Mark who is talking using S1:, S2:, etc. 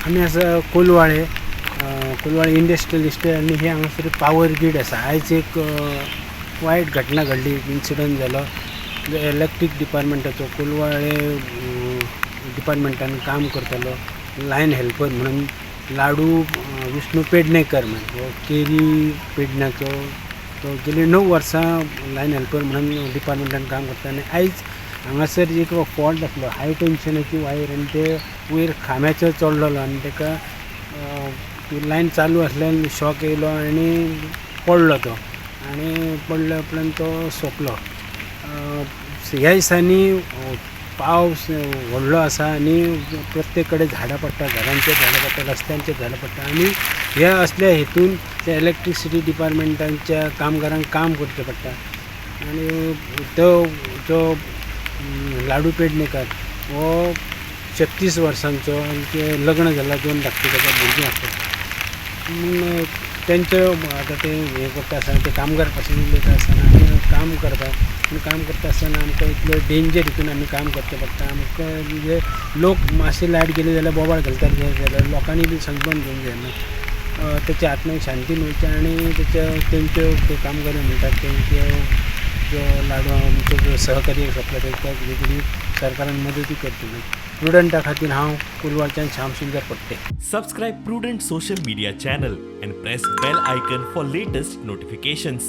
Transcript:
S1: आमी आसा Colvale industrial estate आनी हे हांगासर पावर ग्रीड आसा. आयज एक वायट घटना घडली, इन्सिडंट जालो इलेक्ट्रीक डिपार्टमेंटाचो. कोलवाळे डिपार्टमेंटान काम करतालो लायन हेल्पर म्हणून लाडू विष्णू पेडणेकर म्हणून, हो केरी पेडण्याचो. तो गेली 9 वर्सां लायन हेल्पर म्हणून डिपार्टमेंटान काम करता. आनी आयज हांगासर एक फॉल्ट आसलो, हाय टेन्शनाची वायर आनी ते वयर खांब्याचो चडलेलो आनी ताका ती लायन चालू आसल्यान शॉक येयलो आनी पडलो तो. आनी पडल्या उपरांत तो सोंपलो. ह्या दिसांनी पावस व्हडलो आसा आनी प्रत्येक कडेन झाडां पडटा, घरांचेर झाडां पडटा, रस्त्यांचेर झाडां पडटा. आनी हे असल्या हेतून त्या इलेक्ट्रिसिटी डिपार्टमेंटाच्या कामगारांक काम करचें पडटा. आनी तो जो लाडू पेडणेकर हो 36 वर्सांचो आनी ते लग्न जालां, 2 धाकटी ताका भुरगीं आसता. तेंचे आतां ते हें करता आसतना ते कामगार पासून उलयता आसतना आमी काम करता आनी काम करता आसतना आमकां इतलो डेंजर हितून आमी काम करचें पडटा. आमकां म्हणजे लोक मातशी लायट गेली जाल्यार बोबाळ घालतात, जाल्यार लोकांनी बी संजमन घेवंक जायना. तेच्या आत्म्याक शांती मेळची आनी तेंच्यो ते कामगार म्हणटात तेंच्यो जो लाडू आमचो जो सहकारी आसता ताका कितें तरी सरकारान मदती करची जाय. प्रुडंटा खातीर हांव कोलवाळच्यान श्याम सुंदर पडटे.
S2: Subscribe Prudent social media channel and press bell icon for latest notifications.